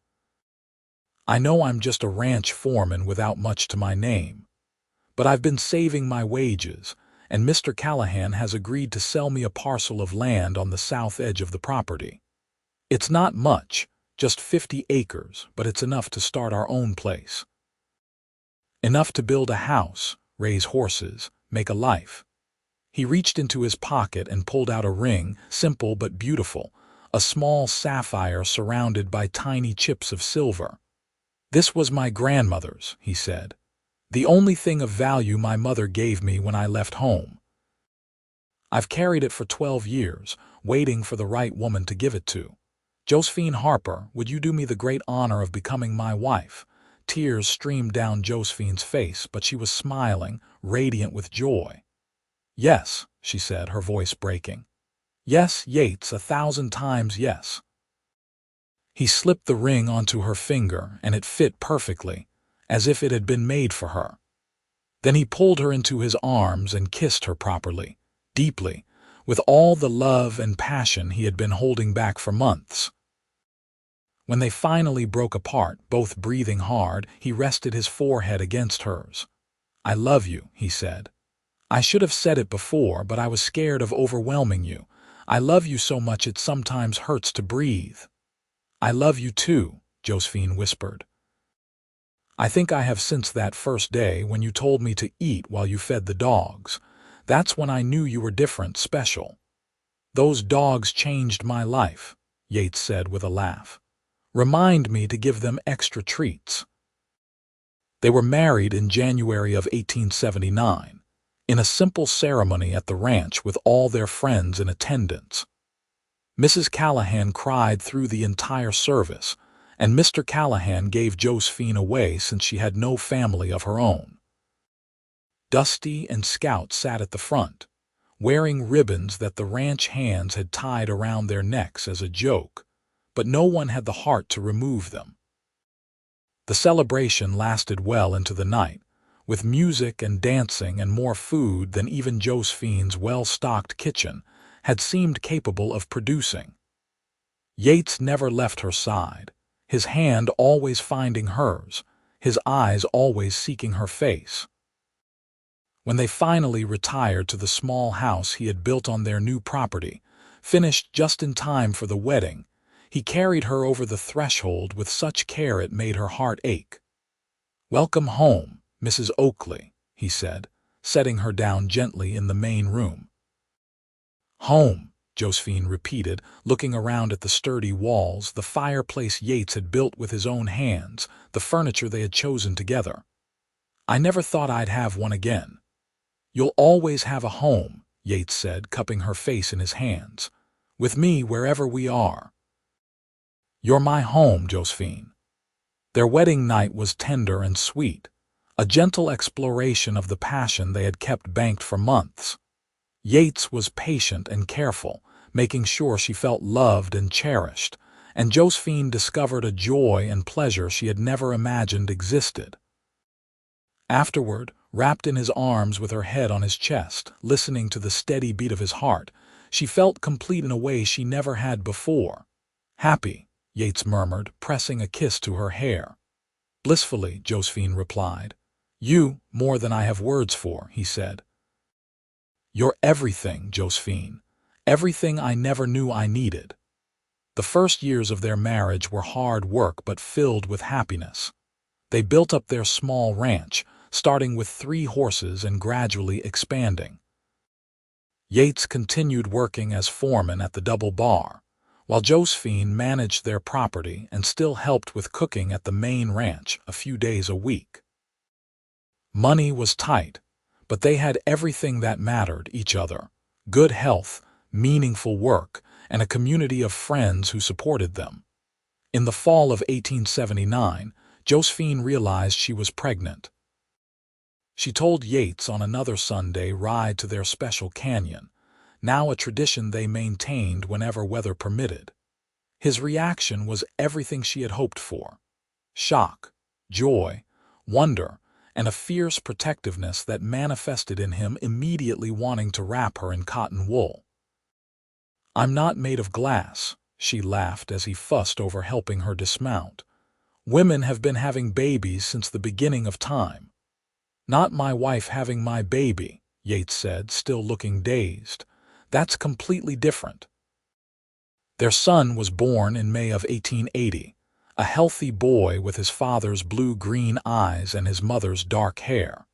"I know I'm just a ranch foreman without much to my name, but I've been saving my wages, and Mr. Callahan has agreed to sell me a parcel of land on the south edge of the property. It's not much, just 50 acres, but it's enough to start our own place. Enough to build a house, raise horses, make a life." He reached into his pocket and pulled out a ring, simple but beautiful, a small sapphire surrounded by tiny chips of silver. "This was my grandmother's," he said. "The only thing of value my mother gave me when I left home. I've carried it for 12 years, waiting for the right woman to give it to. Josephine Harper, would you do me the great honor of becoming my wife?" Tears streamed down Josephine's face, but she was smiling, radiant with joy. "Yes," she said, her voice breaking. "Yes, Yates, 1,000 times yes." He slipped the ring onto her finger, and it fit perfectly, as if it had been made for her. Then he pulled her into his arms and kissed her properly, deeply, with all the love and passion he had been holding back for months. When they finally broke apart, both breathing hard, he rested his forehead against hers. "I love you," he said. "I should have said it before, but I was scared of overwhelming you. I love you so much it sometimes hurts to breathe." "I love you too," Josephine whispered. "I think I have since that first day when you told me to eat while you fed the dogs. That's when I knew you were different, special. Those dogs changed my life," Yates said with a laugh. "Remind me to give them extra treats." They were married in January of 1879. in a simple ceremony at the ranch with all their friends in attendance. Mrs. Callahan cried through the entire service, and Mr. Callahan gave Josephine away since she had no family of her own. Dusty and Scout sat at the front, wearing ribbons that the ranch hands had tied around their necks as a joke, but no one had the heart to remove them. The celebration lasted well into the night, with music and dancing and more food than even Josephine's well-stocked kitchen had seemed capable of producing. Yates never left her side, his hand always finding hers, his eyes always seeking her face. When they finally retired to the small house he had built on their new property, finished just in time for the wedding, he carried her over the threshold with such care it made her heart ache. "Welcome home, Mrs. Oakley," he said, setting her down gently in the main room. "Home," Josephine repeated, looking around at the sturdy walls, the fireplace Yates had built with his own hands, the furniture they had chosen together. "I never thought I'd have one again." "You'll always have a home," Yates said, cupping her face in his hands. "With me wherever we are." "You're my home, Josephine." Their wedding night was tender and sweet, a gentle exploration of the passion they had kept banked for months. Yates was patient and careful, making sure she felt loved and cherished, and Josephine discovered a joy and pleasure she had never imagined existed. Afterward, wrapped in his arms with her head on his chest, listening to the steady beat of his heart, she felt complete in a way she never had before. "Happy," Yates murmured, pressing a kiss to her hair. "Blissfully," Josephine replied. "You, more than I have words for," he said. "You're everything, Josephine. Everything I never knew I needed." The first years of their marriage were hard work but filled with happiness. They built up their small ranch, starting with 3 horses and gradually expanding. Yates continued working as foreman at the double bar, while Josephine managed their property and still helped with cooking at the main ranch a few days a week. Money was tight, but they had everything that mattered: each other, good health, meaningful work, and a community of friends who supported them. In the fall of 1879, Josephine realized she was pregnant. She told Yates on another Sunday ride to their special canyon, now a tradition they maintained whenever weather permitted. His reaction was everything she had hoped for: shock, joy, wonder, and a fierce protectiveness that manifested in him immediately wanting to wrap her in cotton wool. "I'm not made of glass," she laughed as he fussed over helping her dismount. "Women have been having babies since the beginning of time." "Not my wife having my baby," Yates said, still looking dazed. "That's completely different." Their son was born in May of 1880, a healthy boy with his father's blue-green eyes and his mother's dark hair.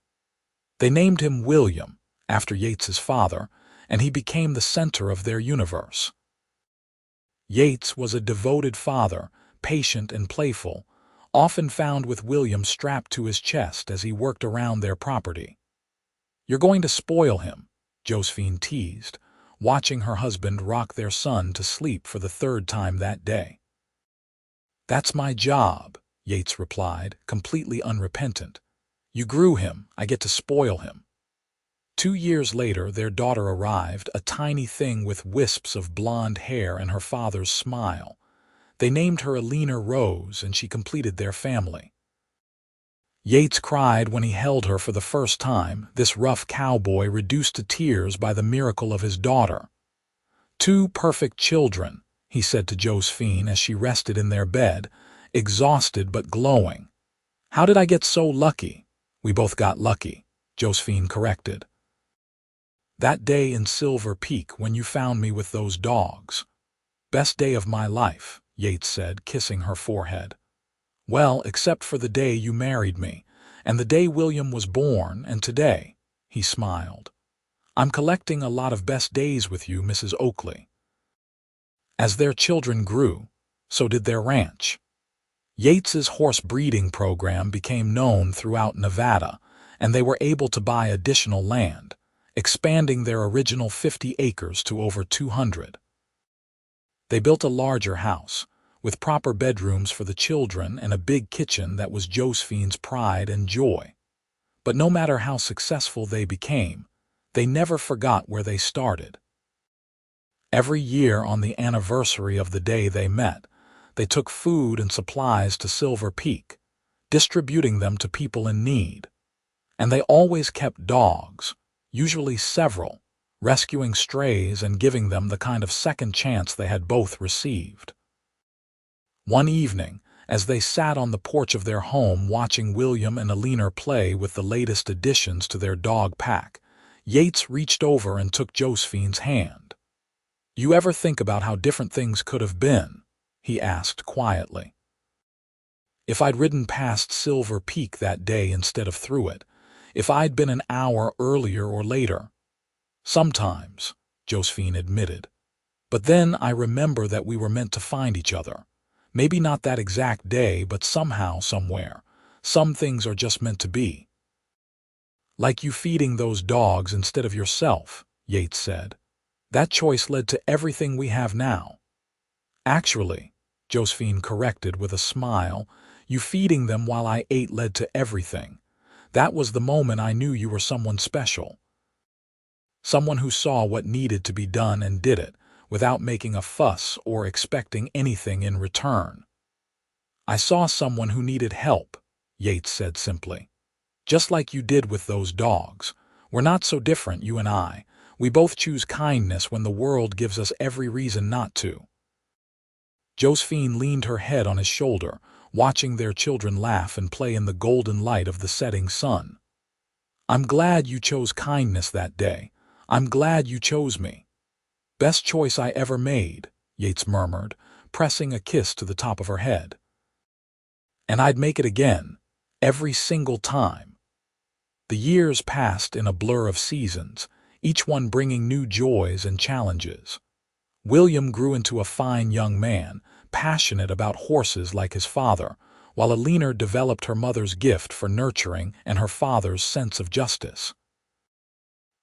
They named him William, after Yates's father, and he became the center of their universe. Yates was a devoted father, patient and playful, often found with William strapped to his chest as he worked around their property. "You're going to spoil him," Josephine teased, watching her husband rock their son to sleep for the 3rd time that day. "That's my job," Yates replied, completely unrepentant. "You grew him, I get to spoil him." 2 years later, their daughter arrived, a tiny thing with wisps of blonde hair and her father's smile. They named her Alina Rose, and she completed their family. Yates cried when he held her for the first time, this rough cowboy reduced to tears by the miracle of his daughter. "2 perfect children," he said to Josephine as she rested in their bed, exhausted but glowing. "How did I get so lucky?" "We both got lucky," Josephine corrected. "That day in Silver Peak when you found me with those dogs. Best day of my life," Yates said, kissing her forehead. "Well, except for the day you married me, and the day William was born, and today," he smiled. "I'm collecting a lot of best days with you, Mrs. Oakley." As their children grew, so did their ranch. Yates's horse breeding program became known throughout Nevada, and they were able to buy additional land, expanding their original 50 acres to over 200. They built a larger house, with proper bedrooms for the children and a big kitchen that was Josephine's pride and joy. But no matter how successful they became, they never forgot where they started. Every year on the anniversary of the day they met, they took food and supplies to Silver Peak, distributing them to people in need. And they always kept dogs, usually several, rescuing strays and giving them the kind of second chance they had both received. One evening, as they sat on the porch of their home watching William and Alina play with the latest additions to their dog pack, Yates reached over and took Josephine's hand. "You ever think about how different things could have been?" he asked quietly. "If I'd ridden past Silver Peak that day instead of through it, if I'd been an hour earlier or later." "Sometimes," Josephine admitted. "But then I remember that we were meant to find each other. Maybe not that exact day, but somehow, somewhere. Some things are just meant to be." "Like you feeding those dogs instead of yourself," Yates said. "That choice led to everything we have now." "Actually," Josephine corrected with a smile, "you feeding them while I ate led to everything. That was the moment I knew you were someone special. Someone who saw what needed to be done and did it, without making a fuss or expecting anything in return." "I saw someone who needed help," Yates said simply. "Just like you did with those dogs. We're not so different, you and I. We both choose kindness when the world gives us every reason not to." Josephine leaned her head on his shoulder, watching their children laugh and play in the golden light of the setting sun. "I'm glad you chose kindness that day. I'm glad you chose me." "Best choice I ever made," Yates murmured, pressing a kiss to the top of her head. "And I'd make it again, every single time." The years passed in a blur of seasons, each one bringing new joys and challenges. William grew into a fine young man, passionate about horses like his father, while Alina developed her mother's gift for nurturing and her father's sense of justice.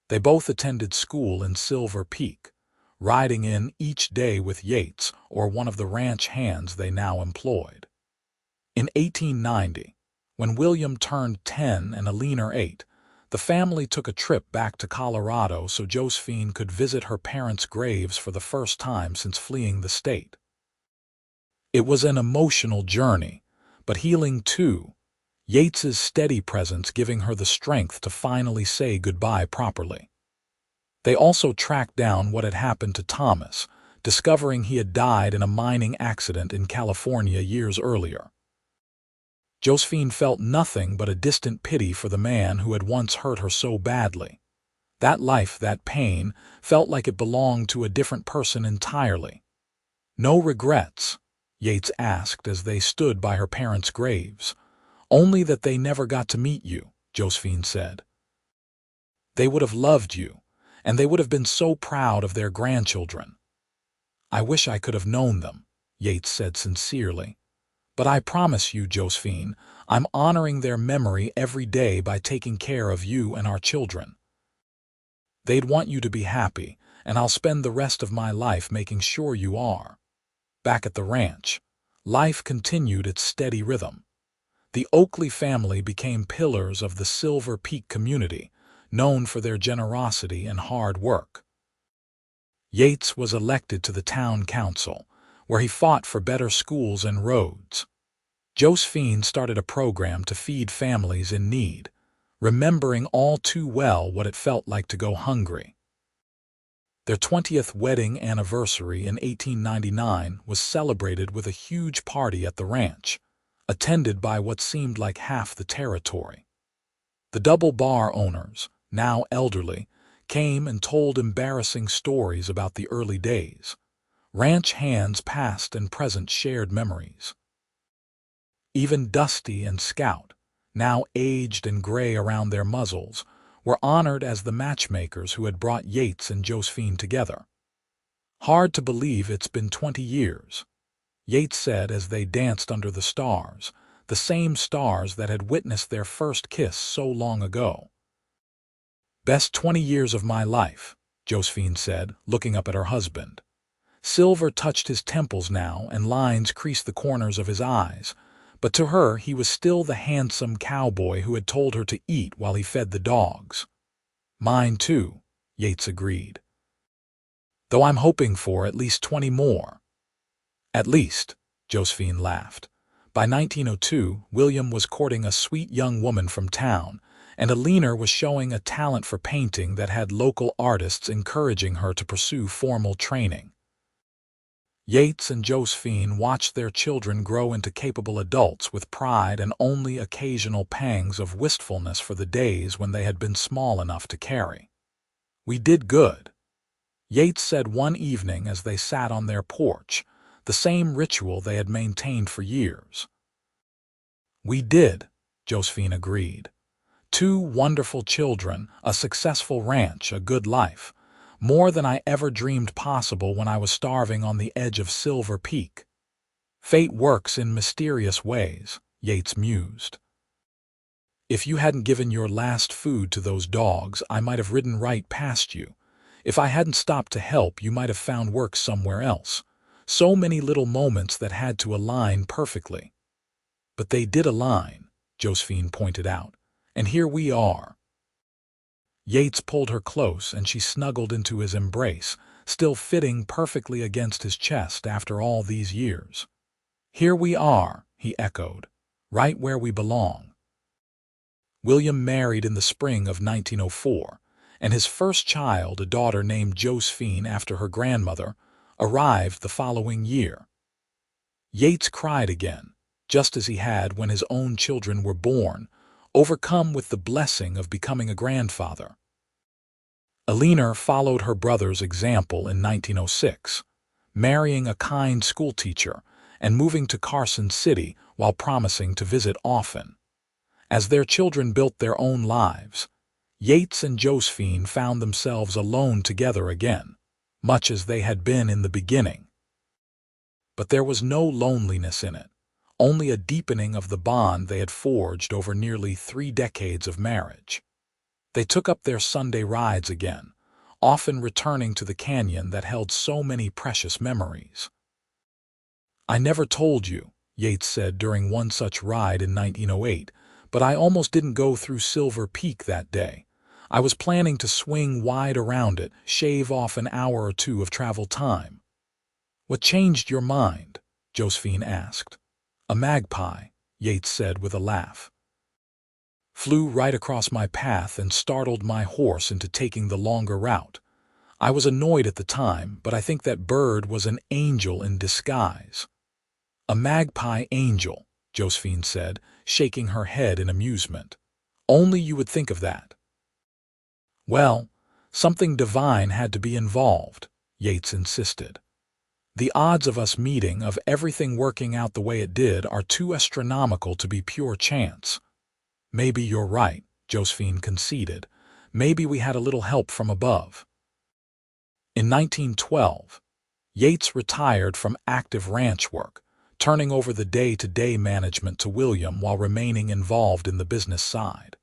They both attended school in Silver Peak, riding in each day with Yates or one of the ranch hands they now employed. In 1890, when William turned 10 and Alina 8, the family took a trip back to Colorado so Josephine could visit her parents' graves for the first time since fleeing the state. It was an emotional journey, but healing too, Yates's steady presence giving her the strength to finally say goodbye properly. They also tracked down what had happened to Thomas, discovering he had died in a mining accident in California years earlier. Josephine felt nothing but a distant pity for the man who had once hurt her so badly. That life, that pain, felt like it belonged to a different person entirely. "No regrets?" Yates asked as they stood by her parents' graves. "Only that they never got to meet you," Josephine said. "They would have loved you, and they would have been so proud of their grandchildren." "I wish I could have known them," Yates said sincerely. "But I promise you, Josephine, I'm honoring their memory every day by taking care of you and our children. They'd want you to be happy, and I'll spend the rest of my life making sure you are." Back at the ranch, life continued its steady rhythm. The Oakley family became pillars of the Silver Peak community, known for their generosity and hard work. Yates was elected to the town council, where he fought for better schools and roads. Josephine started a program to feed families in need, remembering all too well what it felt like to go hungry. Their 20th wedding anniversary in 1899 was celebrated with a huge party at the ranch, attended by what seemed like half the territory. The double bar owners, now elderly, came and told embarrassing stories about the early days. Ranch hands past and present shared memories. Even Dusty and Scout, now aged and gray around their muzzles, were honored as the matchmakers who had brought Yates and Josephine together. "Hard to believe it's been 20 years," Yates said as they danced under the stars, the same stars that had witnessed their first kiss so long ago. Best 20 years of my life, Josephine said, looking up at her husband. Silver touched his temples now, and lines creased the corners of his eyes, but to her he was still the handsome cowboy who had told her to eat while he fed the dogs. Mine too, Yates agreed. Though I'm hoping for at least 20 more. At least, Josephine laughed. By 1902, William was courting a sweet young woman from town, and Alina was showing a talent for painting that had local artists encouraging her to pursue formal training. Yates and Josephine watched their children grow into capable adults with pride and only occasional pangs of wistfulness for the days when they had been small enough to carry. We did good, Yates said one evening as they sat on their porch, the same ritual they had maintained for years. We did, Josephine agreed. 2 wonderful children, a successful ranch, a good life. More than I ever dreamed possible when I was starving on the edge of Silver Peak. Fate works in mysterious ways, Yates mused. If you hadn't given your last food to those dogs, I might have ridden right past you. If I hadn't stopped to help, you might have found work somewhere else. So many little moments that had to align perfectly. But they did align, Josephine pointed out, and here we are. Yates pulled her close and she snuggled into his embrace, still fitting perfectly against his chest after all these years. Here we are, he echoed, right where we belong. William married in the spring of 1904, and his first child, a daughter named Josephine after her grandmother, arrived the following year. Yates cried again, just as he had when his own children were born, overcome with the blessing of becoming a grandfather. Alina followed her brother's example in 1906, marrying a kind schoolteacher and moving to Carson City while promising to visit often. As their children built their own lives, Yates and Josephine found themselves alone together again, much as they had been in the beginning. But there was no loneliness in it, only a deepening of the bond they had forged over nearly 3 decades of marriage. They took up their Sunday rides again, often returning to the canyon that held so many precious memories. I never told you, Yates said during one such ride in 1908, but I almost didn't go through Silver Peak that day. I was planning to swing wide around it, shave off an hour or 2 of travel time. What changed your mind? Josephine asked. A magpie, Yates said with a laugh. Flew right across my path and startled my horse into taking the longer route. I was annoyed at the time, but I think that bird was an angel in disguise. A magpie angel, Josephine said, shaking her head in amusement. Only you would think of that. Well, something divine had to be involved, Yates insisted. The odds of us meeting, of everything working out the way it did, are too astronomical to be pure chance. Maybe you're right, Josephine conceded. Maybe we had a little help from above. In 1912, Yates retired from active ranch work, turning over the day-to-day management to William while remaining involved in the business side.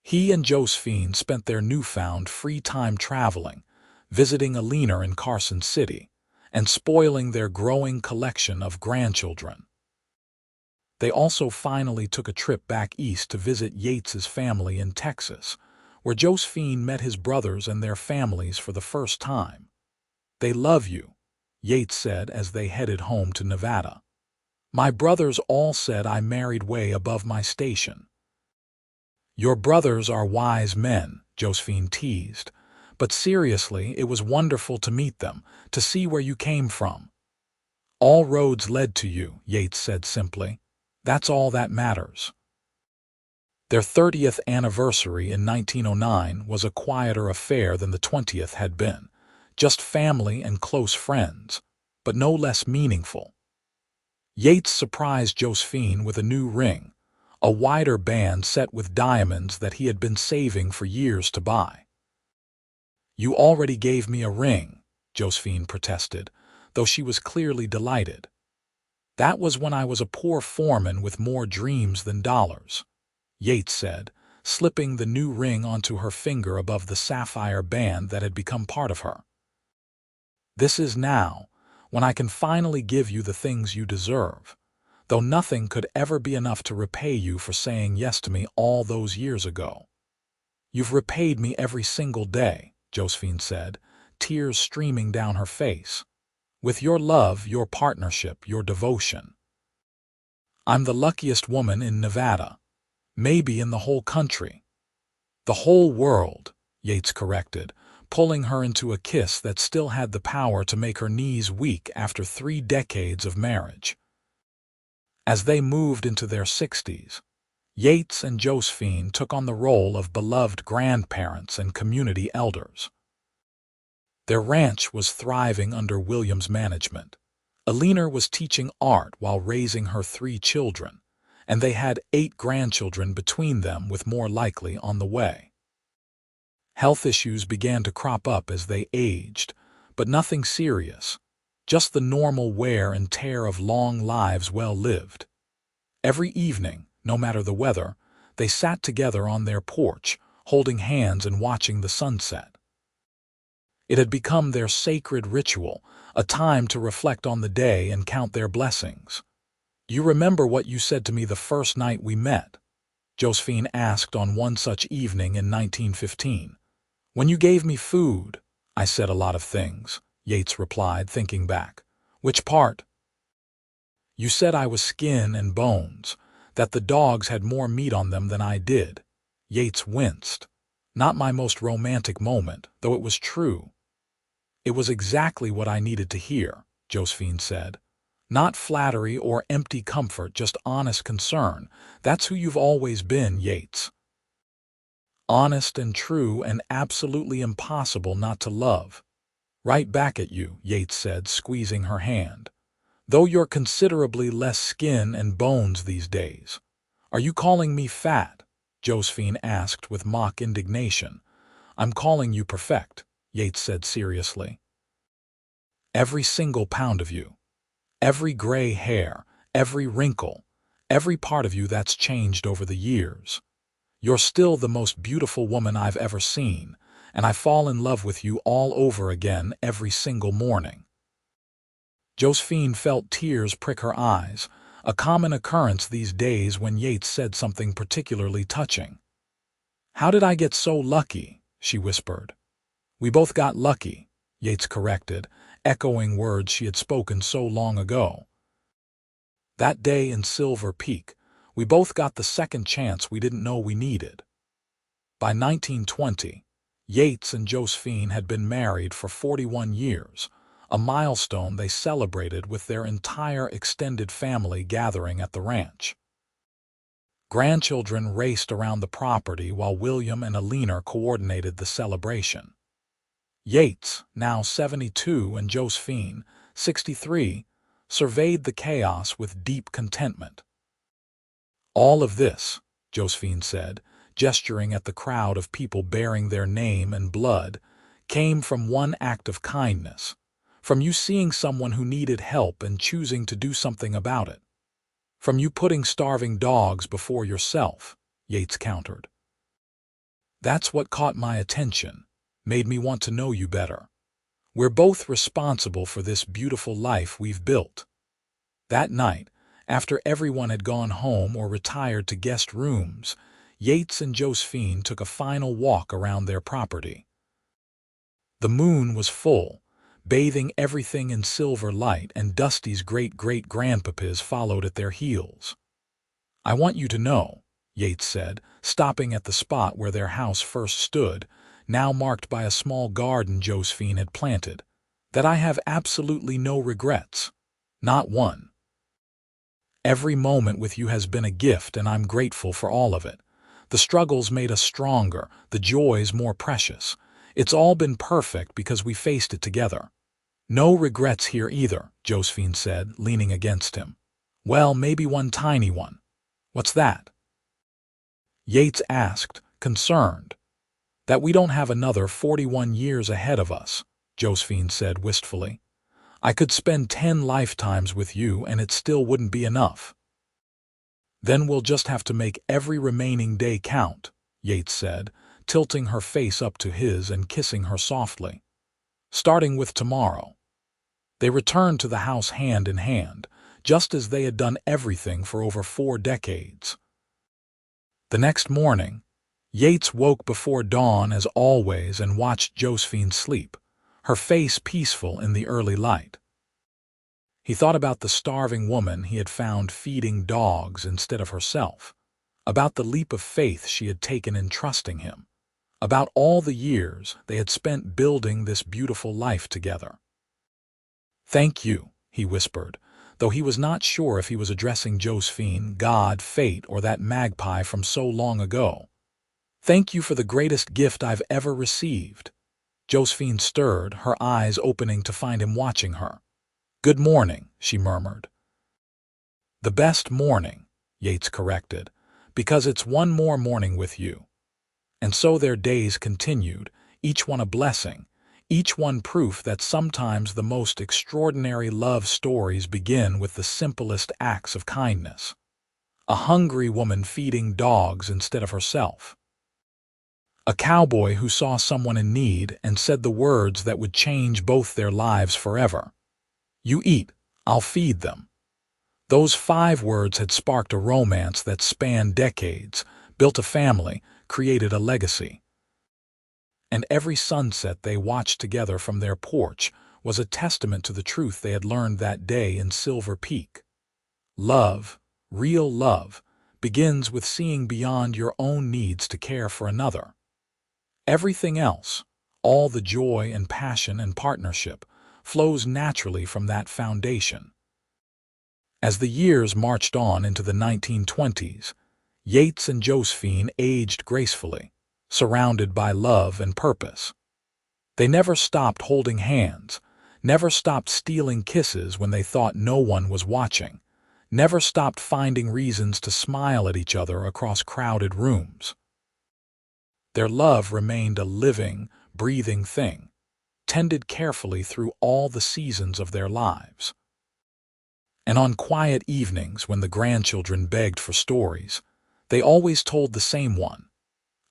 He and Josephine spent their newfound free time traveling, visiting Alina in Carson City, and spoiling their growing collection of grandchildren. They also finally took a trip back east to visit Yates's family in Texas, where Josephine met his brothers and their families for the first time. They love you, Yates said as they headed home to Nevada. My brothers all said I married way above my station. Your brothers are wise men, Josephine teased. But seriously, it was wonderful to meet them, to see where you came from. All roads led to you, Yates said simply. That's all that matters. Their 30th anniversary in 1909 was a quieter affair than the 20th had been, just family and close friends, but no less meaningful. Yates surprised Josephine with a new ring, a wider band set with diamonds that he had been saving for years to buy. You already gave me a ring, Josephine protested, though she was clearly delighted. That was when I was a poor foreman with more dreams than dollars, Yates said, slipping the new ring onto her finger above the sapphire band that had become part of her. "This is now, when I can finally give you the things you deserve, though nothing could ever be enough to repay you for saying yes to me all those years ago. You've repaid me every single day," Josephine said, tears streaming down her face. "With your love, your partnership, your devotion. I'm the luckiest woman in Nevada, maybe in the whole country." "The whole world," Yates corrected, pulling her into a kiss that still had the power to make her knees weak after 3 decades of marriage. As they moved into their 60s, Yates and Josephine took on the role of beloved grandparents and community elders. Their ranch was thriving under William's management. Alina was teaching art while raising her 3 children, and they had 8 grandchildren between them, with more likely on the way. Health issues began to crop up as they aged, but nothing serious, just the normal wear and tear of long lives well lived. Every evening, no matter the weather, they sat together on their porch, holding hands and watching the sunset. It had become their sacred ritual, a time to reflect on the day and count their blessings. "You remember what you said to me the first night we met?" Josephine asked on one such evening in 1915. "When you gave me food." "I said a lot of things," Yates replied, thinking back. "Which part?" "You said I was skin and bones, that the dogs had more meat on them than I did." Yates winced. "Not my most romantic moment, though it was true." "It was exactly what I needed to hear," Josephine said. "Not flattery or empty comfort, just honest concern. That's who you've always been, Yates. Honest and true and absolutely impossible not to love." "Right back at you," Yates said, squeezing her hand. "Though you're considerably less skin and bones these days." "Are you calling me fat?" Josephine asked with mock indignation. "I'm calling you perfect," Yates said seriously. "Every single pound of you. Every gray hair, every wrinkle, every part of you that's changed over the years. You're still the most beautiful woman I've ever seen, and I fall in love with you all over again every single morning." Josephine felt tears prick her eyes, a common occurrence these days when Yates said something particularly touching. "How did I get so lucky?" she whispered. "We both got lucky," Yates corrected, echoing words she had spoken so long ago. "That day in Silver Peak, we both got the second chance we didn't know we needed." By 1920, Yates and Josephine had been married for 41 years, a milestone they celebrated with their entire extended family gathering at the ranch. Grandchildren raced around the property while William and Alina coordinated the celebration. Yates, now 72, and Josephine, 63, surveyed the chaos with deep contentment. "All of this," Josephine said, gesturing at the crowd of people bearing their name and blood, "came from one act of kindness, from you seeing someone who needed help and choosing to do something about it. From you putting starving dogs before yourself," Yates countered. "That's what caught my attention, made me want to know you better. We're both responsible for this beautiful life we've built." That night, after everyone had gone home or retired to guest rooms, Yates and Josephine took a final walk around their property. The moon was full, bathing everything in silver light, and Dusty's great-great-grandpapas followed at their heels. "I want you to know," Yates said, stopping at the spot where their house first stood, now marked by a small garden Josephine had planted, "that I have absolutely no regrets. Not one. Every moment with you has been a gift, and I'm grateful for all of it. The struggles made us stronger, the joys more precious. It's all been perfect because we faced it together." "No regrets here either," Josephine said, leaning against him. "Well, maybe one tiny one." "What's that?" Yates asked, concerned. "That we don't have another 41 years ahead of us," Josephine said wistfully. "I could spend 10 lifetimes with you and it still wouldn't be enough." "Then we'll just have to make every remaining day count," Yates said, tilting her face up to his and kissing her softly. "Starting with tomorrow." They returned to the house hand in hand, just as they had done everything for over 4 decades. The next morning, Yates woke before dawn as always and watched Josephine sleep, her face peaceful in the early light. He thought about the starving woman he had found feeding dogs instead of herself, about the leap of faith she had taken in trusting him, about all the years they had spent building this beautiful life together. "Thank you," he whispered, though he was not sure if he was addressing Josephine, God, fate, or that magpie from so long ago. "Thank you for the greatest gift I've ever received." Josephine stirred, her eyes opening to find him watching her. "Good morning," she murmured. "The best morning," Yates corrected, "because it's one more morning with you." And so their days continued, each one a blessing, each one proof that sometimes the most extraordinary love stories begin with the simplest acts of kindness. A hungry woman feeding dogs instead of herself. A cowboy who saw someone in need and said the words that would change both their lives forever. "You eat, I'll feed them." Those 5 words had sparked a romance that spanned decades, built a family, created a legacy. And every sunset they watched together from their porch was a testament to the truth they had learned that day in Silver Peak. Love, real love, begins with seeing beyond your own needs to care for another. Everything else, all the joy and passion and partnership, flows naturally from that foundation. As the years marched on into the 1920s, Yates and Josephine aged gracefully, surrounded by love and purpose. They never stopped holding hands, never stopped stealing kisses when they thought no one was watching, never stopped finding reasons to smile at each other across crowded rooms. Their love remained a living, breathing thing, tended carefully through all the seasons of their lives. And on quiet evenings when the grandchildren begged for stories, they always told the same one,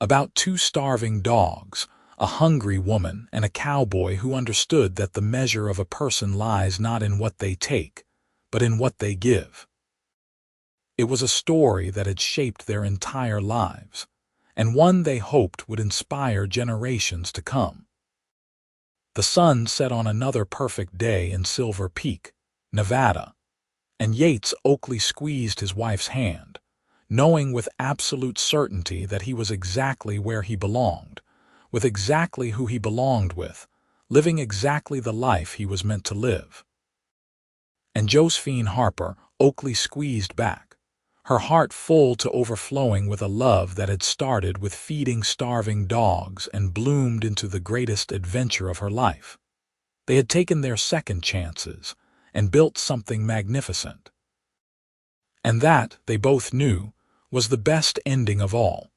about 2 starving dogs, a hungry woman, and a cowboy who understood that the measure of a person lies not in what they take, but in what they give. It was a story that had shaped their entire lives, and one they hoped would inspire generations to come. The sun set on another perfect day in Silver Peak, Nevada, and Yates Oakley squeezed his wife's hand, knowing with absolute certainty that he was exactly where he belonged, with exactly who he belonged with, living exactly the life he was meant to live. And Josephine Harper, Oakley squeezed back, her heart full to overflowing with a love that had started with feeding starving dogs and bloomed into the greatest adventure of her life. They had taken their second chances and built something magnificent. And that, they both knew, was the best ending of all.